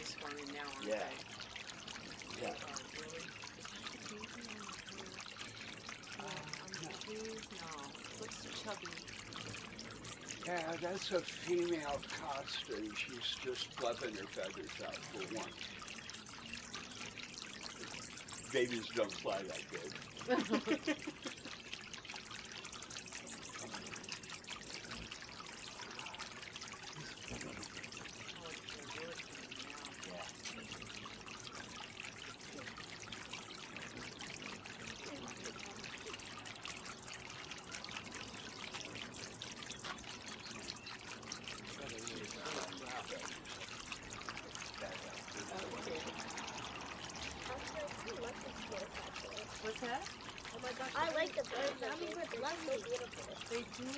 swarming now, aren't Yeah. they? Yeah. Really? No. Looks chubby. Yeah, that's a female costa, and she's just fluffing her feathers out for once. Babies don't fly that good. What's that? Oh my gosh, I like the birds. Hummingbirds are so beautiful. They do.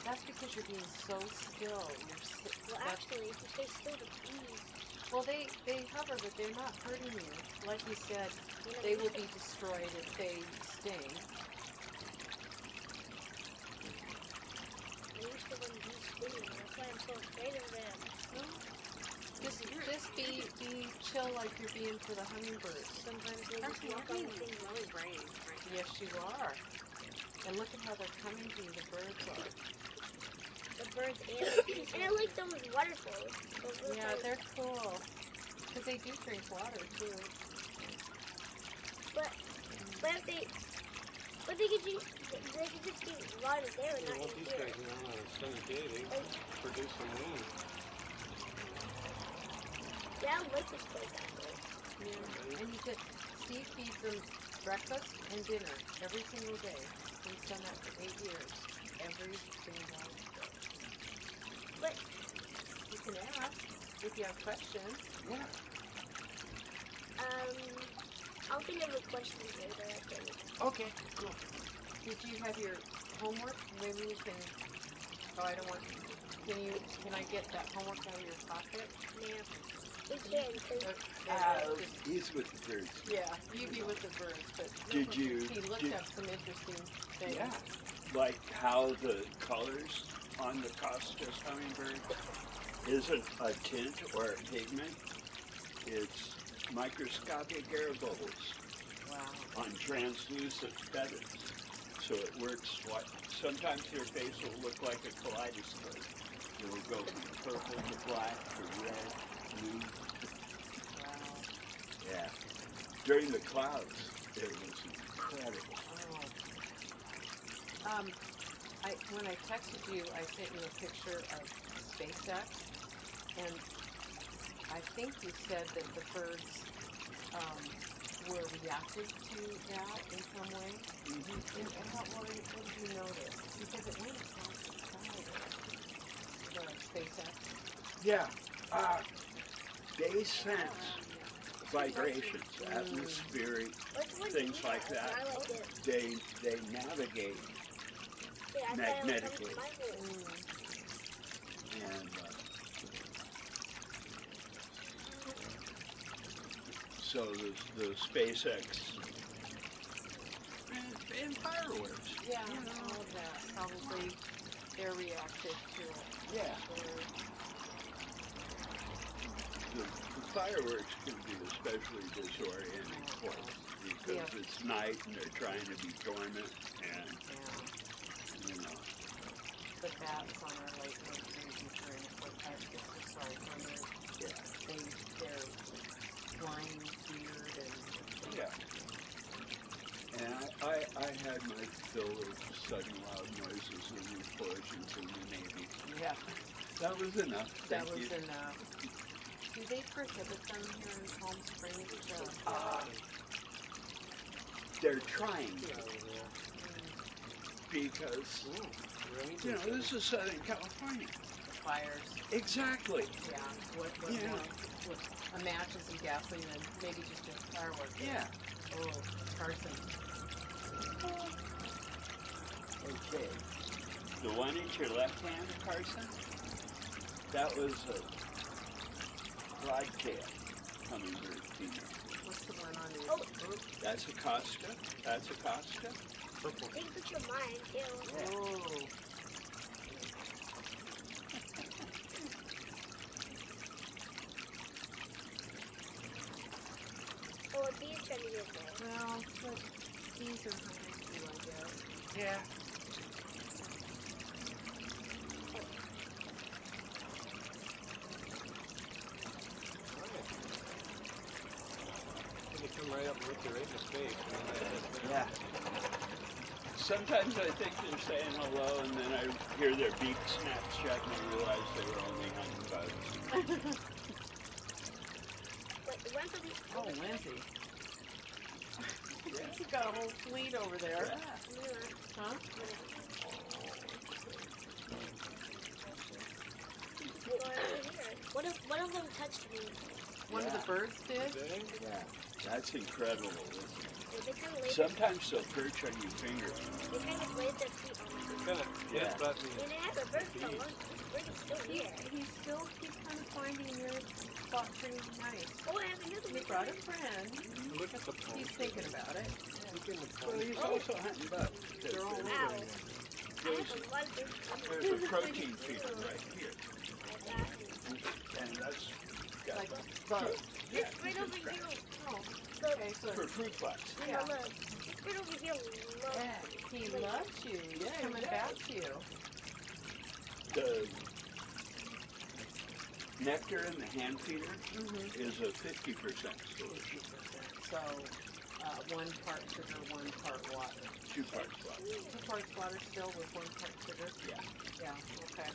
That's because you're being so still. Well, actually, if you stay still, the bees. Well, they hover, but they're not hurting you. Like you said, they will be destroyed if they sting. I'm used to when bees sting, that's why I'm so afraid of them. No. Just be chill like you're being for the hummingbirds. Sometimes they just walk on the thing really brave. Yes, you are. And look at how they're coming to you, the birds are. The birds and the bees. And I like those waterfalls. Yeah, they're cool. Because they do drink water, too. But if they could just be water there and not in These here. guys now on a sunny day, they produce some wind. Yeah, I like this place actually. Yeah. And Steve feeds them breakfast and dinner every single day. He's done that for 8 years. Every single day. But you can ask if you have questions. Yeah. I'll think of a question later, I think. Okay, cool. Did you have your homework? Maybe we can. Oh, I don't want. Can I get that homework out of your pocket? Yeah. We can. He's with the birds. Yeah, you be with the birds, but He looked up some interesting things. Yeah. Like how the colors on the Costa's hummingbird isn't a tint or a pigment. It's microscopic air bubbles on translucent feathers. So it works like, sometimes their face will look like a kaleidoscope. It will go from purple to black to red, blue. Wow. Yeah. During the clouds, it was incredible. Oh. When I texted you, I sent you a picture of SpaceX, and I think you said that the birds were reactive to that in some way. Mm-hmm. And what did you notice? Because it went across the sky, the SpaceX. Yeah. They sense vibrations, atmospheric, things like that. They navigate magnetically. And so the SpaceX and fireworks. Yeah, all of that. Probably they're reactive to it. Yeah. The fireworks can be especially disorienting for us because it's night and they're trying to be dormant and, you know. The bats on our lake are crazy for it. They're flying weird and... Yeah. And I had my fill of sudden loud noises and explosions in the Navy. Yeah. That was enough. That was enough. Do they prohibit them here in Palm Springs? They're trying to. Because, you know, this is Southern California. Fires. Exactly. Yeah. What matches and gasoline and maybe just a firework. Yeah. Oh, Carson. Okay. The one at your left hand, Carson, that was a broadtail hummingbird female. What's the one on your group? That's a Costa. That's a Costa. Purple. I think it's for mine, too. Oh. live there. Well, but these are hungry too, I guess. Yeah. They come right up and lick you right in the face. And then they just, Yeah. Sometimes I think they're saying hello, and then I hear their beak snap shut, and I realize they were only hunting bugs. Wait, one from Oh, Lindsay. Yeah. She's got a whole fleet over there. Yeah. Huh? What if one of them touched me? One of Yeah. the birds did? Did they? Yeah. That's incredible. They kind of laid Sometimes they'll perch on your finger. they kind of laid their feet on me. It's kind of Yeah. yes button. And they had a bird for Bees. one. This bird is still He, here. he still keeps kind of finding your spot pretty nice. Oh, I have another He one. brought a friend. Look at the palm He's tree. thinking about it. Look in the Well, palm he's tree. also hunting bugs. They're all Ow. I have a lot of birds. There's a protein feeder right here, Like and that's got Like good. bugs. Yeah, This bird over here. Oh, Look, okay, so for fruit flies. you know, look. This bird over here loves yeah, he loves you. He's coming back to you. The nectar in the hand feeder Mm-hmm. is a 50% solution, So, 1 part sugar, 1 part water. 2 parts water. 2 parts water still with 1 part sugar? Yeah. Yeah, okay.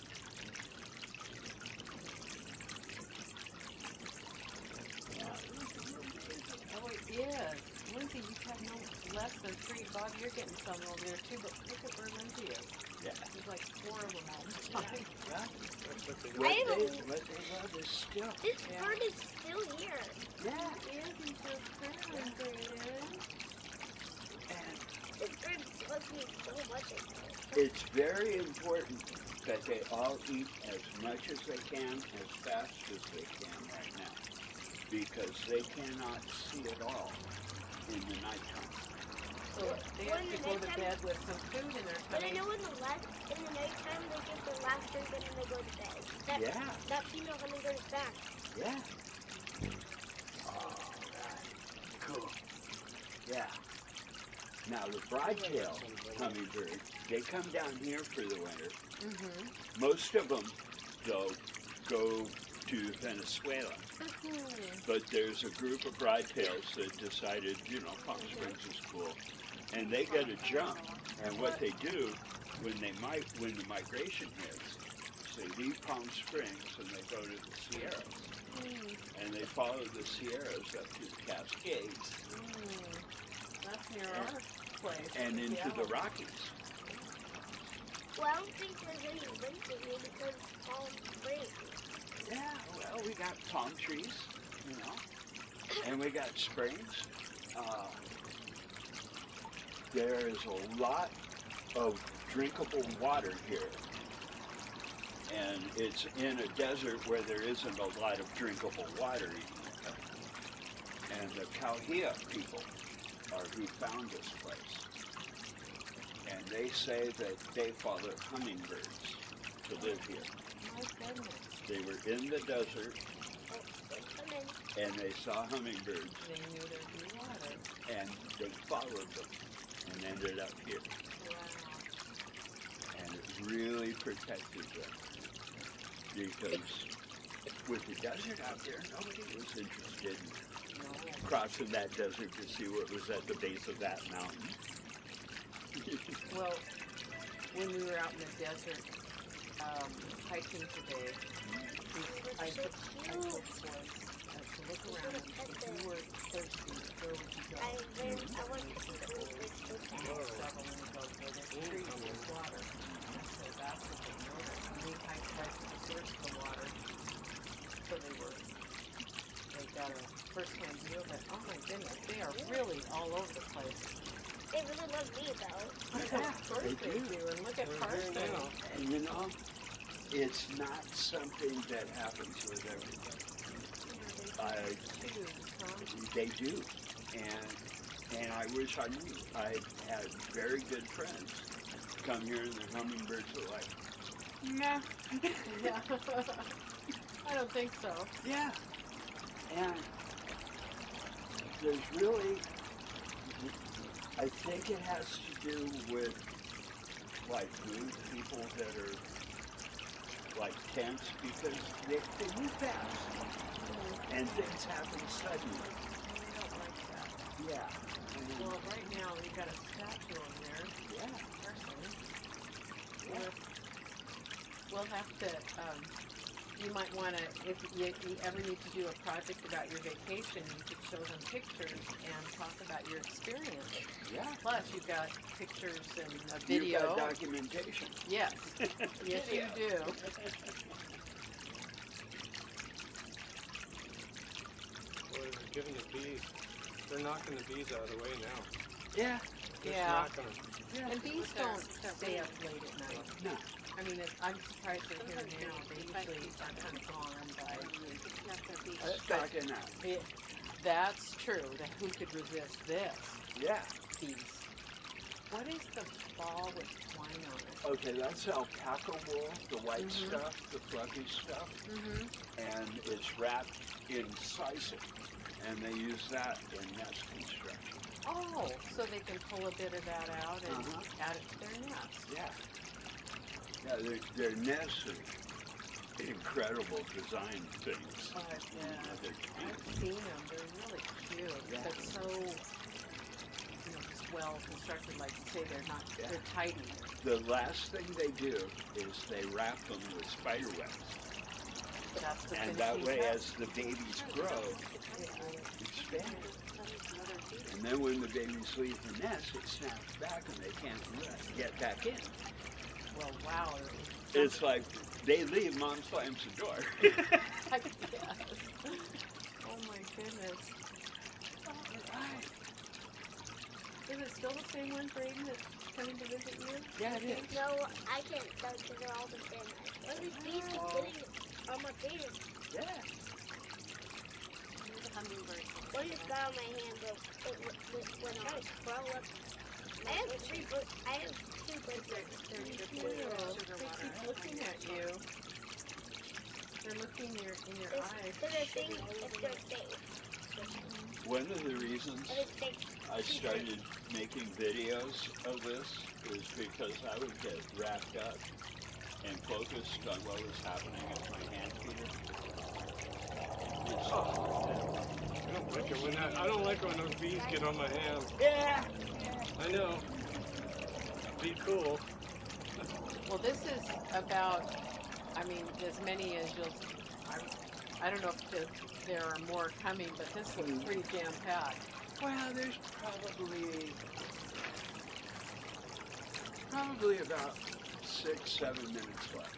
Oh, it is. Lindsay, you have no less than 3. Bob, you're getting some over there too, but look at where Lindsay is. Yeah. There's like 4 of them all the time. That's what they What I have what they love is still. This Yeah. bird is still here. Yeah, it is. He's so frustrated. And This bird loves me so much. it's very important that they all eat as much as they can, as fast as they can right now, because they cannot see it all in the nighttime. So they have to go to bed with some food in their But I tummy. know in the nighttime they get their last drink and then they go to bed. That, Yeah. that female hummingbird is back. Yeah. All right. Cool. Yeah. Now the broadtail hummingbird, they come down here for the winter. Mm-hmm. Most of them, though, go to Venezuela. But there's a group of broadtails that decided, Palm Springs is cool, and they get a jump. And what they do when the migration hits, they leave Palm Springs and they go to the Sierras, and they follow the Sierras up to the Cascades That's near our place. and into Yeah. the Rockies. Well, I don't think there's any winter here because Palm Springs. Yeah, well, we got palm trees, and we got springs. There is a lot of drinkable water here. And it's in a desert where there isn't a lot of drinkable water either. And the Calhia people are who found this place. And they say that they followed hummingbirds to live here. My goodness. They were in the desert Oh, they're coming. and they saw hummingbirds They knew there'd be water. and they followed them and ended up here. Wow. And it really protected them because with the desert out there, nobody was interested in No. crossing that desert to see what was at the base of that mountain. Well, when we were out in the desert hiking today, I took boys to look around and if you were thirsty, where would you go? I want to see the birds so bad. Several and go where there's trees, there's water. So that's what they noticed. And we hiked right to the source of the water. So they got a first-hand view of it. Oh my goodness, they are really all over the place. They really love me though. Yeah, of course They they do. do. And look at They're Carson. here now. And it's not something that happens with everybody. They do. And I wish I knew. I had very good friends come here and the hummingbirds are like, nah. Yeah. I don't think so. Yeah. And there's really I think it has to do with like mood people that are like tense because they move fast and things happen suddenly. I don't like that. Yeah. Well, right now we've got a statue over there. Yeah. Personally. Yeah. We'll have to, you might want to, if you ever need to do a project about your vacation, you could show them pictures and talk about your experience. Yeah. Plus, you've got pictures and a You've video. got documentation. Yes. Yes, you do. Boy, they're giving the bees. They're knocking the bees out of the way now. Yeah. Just Yeah. knocking them. And bees don't stay up late at night. No. I mean, I'm surprised they're here now. They usually are kind of gone by. Stocking out. That's true. Who could resist this? Yeah. Bees. What is the ball with twine on it? Okay, that's alpaca wool, the white Mhm. stuff, the fluffy stuff, Mm-hmm. and it's wrapped in sisal, and they use that in nest construction. Oh, so they can pull a bit of that out and add it to their nest. Yeah. Yeah, their nests are incredible design things. But They're I've cute. seen them. They're really cute. Yeah. But so, just well constructed. Like you say, they're not. Yeah. They're tidy. The last thing they do is they wrap them with spider webs. That's the And that way, finishing as the babies grow, touch. expand. And then when the babies leave the nest, it snaps back and they can't get back in. Well, wow. It's like they leave, mom slams the door. I guess. Oh my goodness. Is it still the same one, Braden, that's coming to visit you? Yeah, it is. No, I can't start because they're all the same. Why do these bees keep getting on my fingers? Yeah. One just got on my hand, but it went on. Crawl up. I have two birds. They keep looking at you. They're looking in your eyes. So they're saying if they're safe. One of the reasons If it's safe. I started making videos of this is because I would get wrapped up and focused on what was happening at my hand feeder. I don't like it when those bees get on my hands. Yeah. I know. Be cool. Well, this is about, I mean, as many as you'll, I don't know if there are more coming, but this looks pretty jam-packed. Well, there's probably about 6-7 minutes left.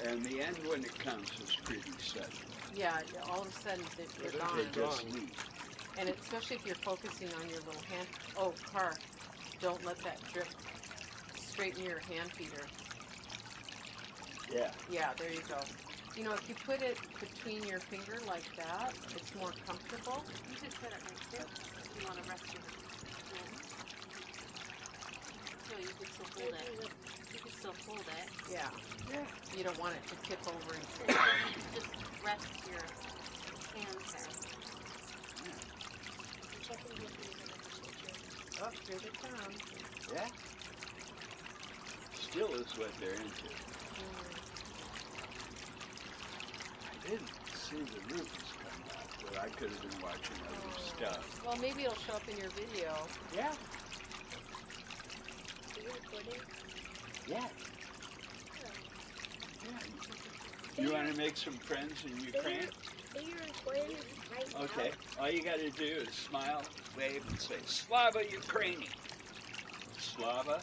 And the end when it comes is pretty sudden. Yeah, all of a sudden they're They gone. just leave. And especially if you're focusing on your little hand, oh, car, don't let that drip straighten your hand feeder. Yeah. Yeah, there you go. You know, if you put it between your finger like that, it's more comfortable. You could put it right there if you want to rest your hand. So you could still hold it. You could still hold it. Yeah. Yeah. You don't want it to tip over and Just rest your hands there. oh, here they come. Yeah. Still is what they're into. I didn't see the roots come out, but I could have been watching other stuff. Well, maybe it'll show up in your video. Yeah. Are you recording? Yeah. You want to make some friends in Ukraine? Are you recording right now? Okay. All you got to do is smile, wave, and say, Slava Ukraini. Slava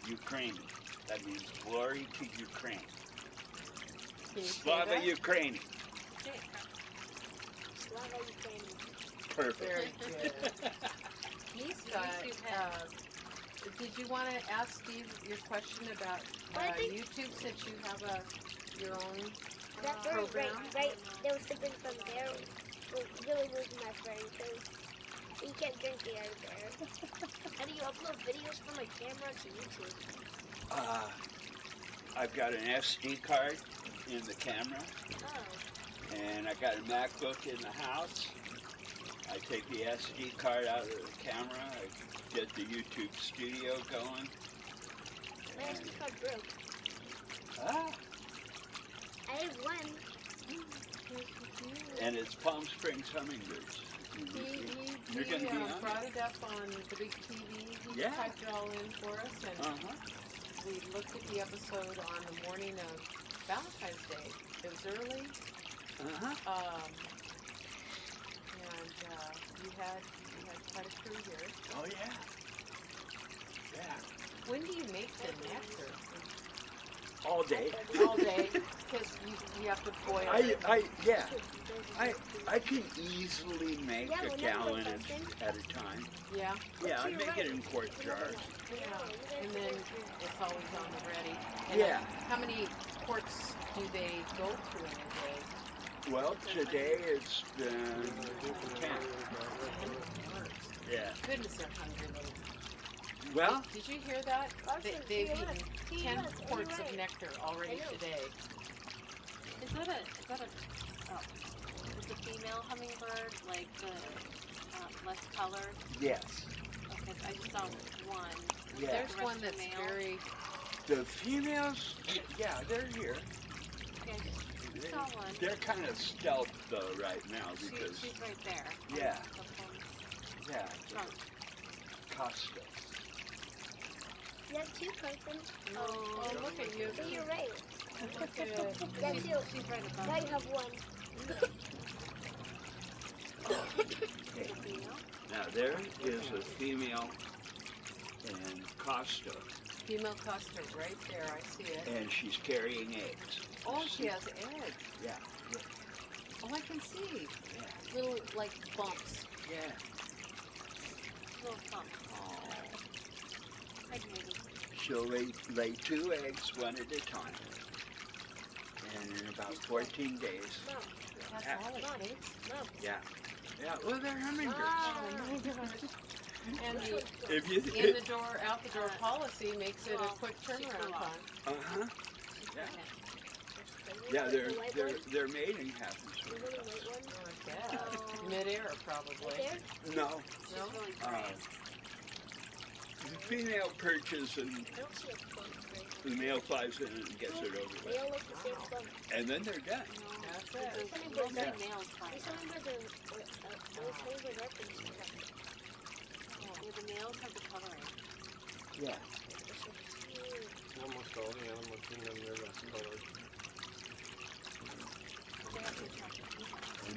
Ukraini. That means glory to Ukraine. Can you say Slava that? Ukraini. Slava Ukraine. Perfect. Very good. Lisa, did you want to ask Steve your question about I think- YouTube since you have your own That bird program? right, there was something from there. Was really losing my friend because he kept drinking out of there. How do you upload videos from a camera to YouTube? I've got an SD card in the camera, Oh. and I got a MacBook in the house. I take the SD card out of the camera. I get the YouTube studio going. My SD card broke. Ah, I have one. and it's Palm Springs hummingbirds. You're gonna be on it? brought it up on the big TV. He Yeah. typed it all in for us, and Uh-huh. we looked at the episode on the morning of Valentine's Day. It was early, Uh-huh. and you had quite a crew here. Oh, yeah. Yeah. When do you make the nectar? All day. All day, because you have to boil it. Yeah. I can easily make Yeah, a well, gallon never goes at a time. Yeah, Yeah, I you're make right. it in quart jars. and then it's always on the ready. And Yeah. How many quarts do they go through in a day? Well, today it's been 10. Yeah. Goodness, they're hungry little. Well, Did you hear that? Carson, They've he eaten was. He 10 was, quarts you're of right. nectar already I know. today. Is that a, oh, is the female hummingbird like the less colored? yes. Okay, I just saw one. Yeah. There's The one rest that's male? very, The females, yeah, they're here. Okay, I just saw one. They're kind of stealth though right now because, She's right there. Yeah. The full yeah, trunk. Costa. You have two, Carson. oh, look at you. So you're right. Look at Yeah, two. She's right above Now you me. have one. The female. Now there is a female in Costa, female Costa right there. I see it. and she's carrying eggs. Oh, she has eggs. Yeah, Oh, I can see. yeah, Little, like, bumps. yeah. Little thumb. Oh. Hi, baby. She'll lay 2 eggs one at a time, and in about 14 days, Mom, That's Yeah. all it takes. Mom. yeah, yeah. Well, they're hummingbirds. Oh, my gosh. And the If you, in the door, out the door policy makes it a Well, quick she turnaround flew off. time. uh-huh. She's Yeah. pregnant. Yeah, The white one? their mating happens. The little white one? Oh, I bet. Oh. Mid-air, probably. Right there? No, She's No? really uh, brave. the female perches and I don't see a clump. Right? the male flies in and gets it over They with. all look the same Wow. clump. And then they're done. No, That's but it. those Hummingbirds mostly are- males fly These down. hummingbirds are pretty special. Yeah, the males have the coloring. Yeah. Almost all the animals in them are less colored. They have the attractive And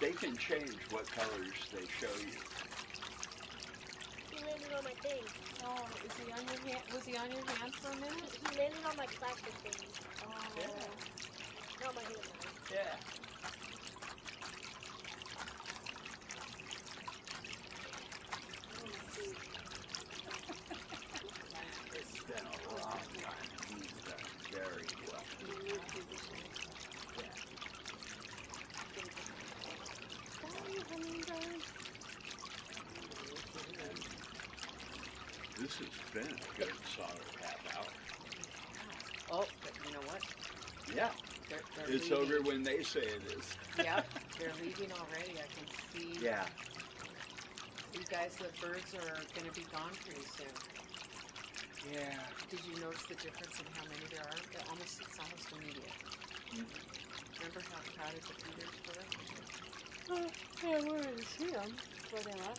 they can change what colors they show you. He landed on my thing. Oh, is he on your hand? Was he on your hand for a minute? He landed on my plastic thing. Oh. Not my hand. Yeah. It's been a long time. He's done very well. This has been a good solid half hour. Oh, but you know what? Yeah. They're It's leaving. over when they say it is. Yep, they're leaving already. I can see. Yeah. You guys, the birds are going to be gone pretty soon. Yeah. Did you notice the difference in how many there are? It's almost immediate. Remember how crowded the feeders were? Yeah, I wanted to see them, but yeah,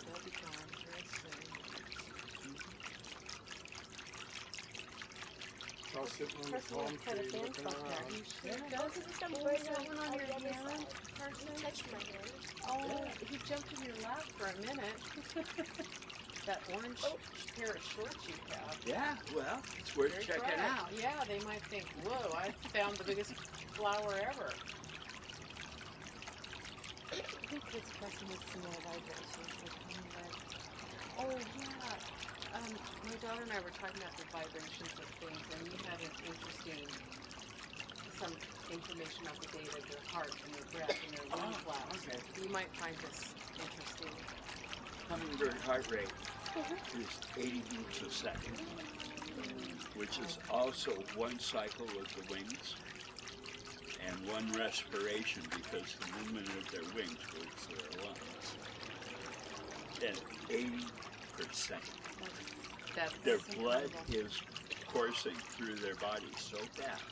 they'll be gone very soon. I'll sit on the Carson palm has quite a tree fan looking club there. around. Does it? Some Oh, birds is that on one on your the other hand, side. Carson? He touched my hand. Oh, he jumped in your lap for a minute. That orange pair of shorts you have. Yeah. Well, it's worth Very checking bright. out. Yeah, they might think, whoa, I found the biggest flower ever. I think this person needs some more vibrations. Oh, yeah. My daughter and I were talking about the vibrations of things, and we had an interesting, some information about the data of their heart and their breath and their wing flaps. Okay. You might find this interesting. Hummingbird heart rate is 80 beats a second, which is also one cycle of the wings. and one respiration because the movement of their wings goes to their lungs. And 80%. That's Their blood incredible. is coursing through their body so fast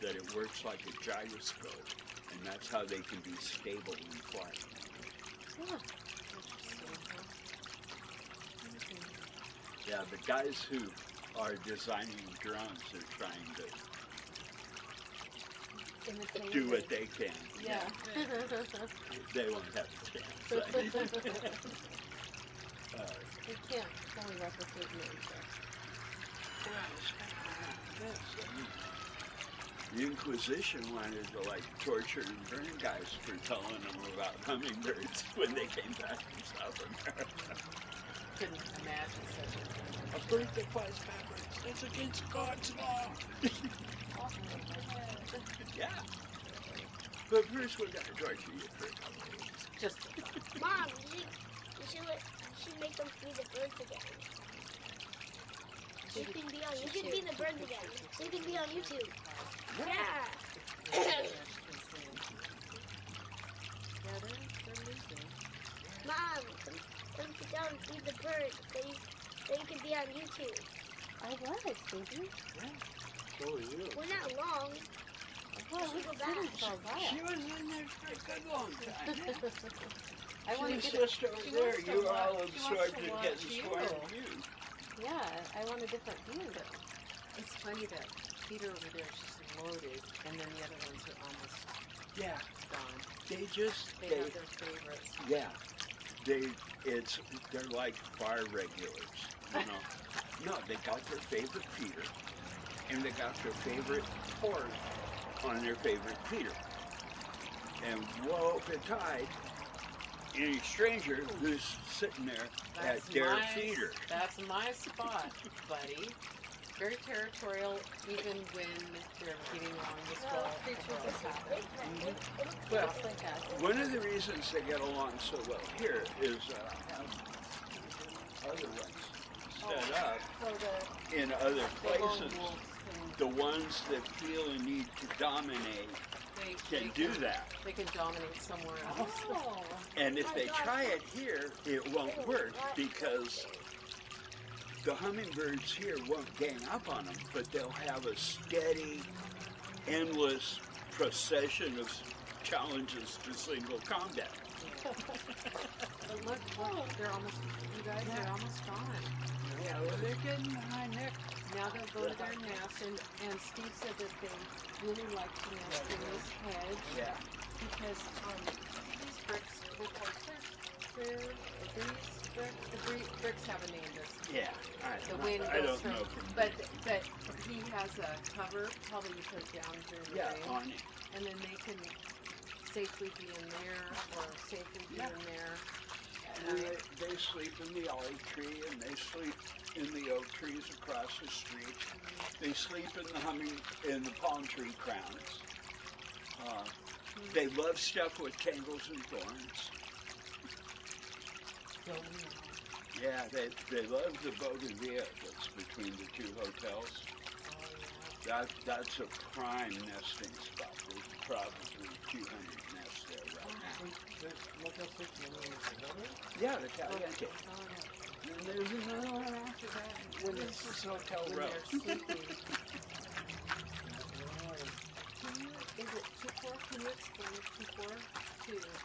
that it works like a gyroscope, and that's how they can be stable in flight. Huh. Yeah, the guys who are designing drones are trying to Imitate do what it. they can. Yeah. They won't have a chance. You can't fully replicate nature. The Inquisition wanted to like torture and burn guys for telling them about hummingbirds when they came back from South America. Couldn't imagine such a A bird that flies backwards, that's against God's law. Yeah. But first we're gonna torture you for a couple of weeks. just Mom, you should make them feed the birds again. You can be on. You can feed the birds again. So you can be on YouTube. Yeah. yeah, they're losing. Mom, come sit down and feed the birds so you can be on YouTube. I was, baby. So are you. We're not long. Well, We we go did back. it for a while. She was in there for a good long time. I want to She's get just over she there. wants to You were all watch- she absorbed wants to in watch getting you. sworn at you. Yeah, I want a different view though. It's funny that Peter over there is just loaded, and then the other ones are almost Yeah. gone. They They have their favorites. yeah. They're like bar regulars, you know. No, they got their favorite Peter, and they got their favorite horse on their favorite Peter. And woe betide any stranger who's sitting there at their feeder. That's my spot, buddy. Very territorial, even when they're getting along as well. Well, one of the reasons they get along so well here is have other ones set up in other places. The ones that feel a need to dominate can do that. They can dominate somewhere else. Oh. And if they try it here, it won't work because the hummingbirds here won't gang up on them, but they'll have a steady, endless procession of challenges to single combat. But look, they're almost, you guys, they're almost gone. Yeah, well, they're getting high neck. Now they'll go to their nest, and Steve said that they really like to nest in this hedge Yeah. because these bricks were closer to the bricks have a name. Yeah. The wind I goes don't from, know. but he has a cover, probably you put it down during the Yeah, day, on it. and then they can safely be in there or safely be in there. And they sleep in the olive tree, and they sleep in the oak trees across the street. They sleep in the palm tree crowns. They love stuff with tangles and thorns. Yeah, they love the Bougainvillea that's between the two hotels. That's a prime nesting spot. There's probably 200 nests there right now. Yeah, the Caliente. And there's another one after that. When this is Hotel When Row. they're sleeping. Is it 2-4? Can you explain 2-4 to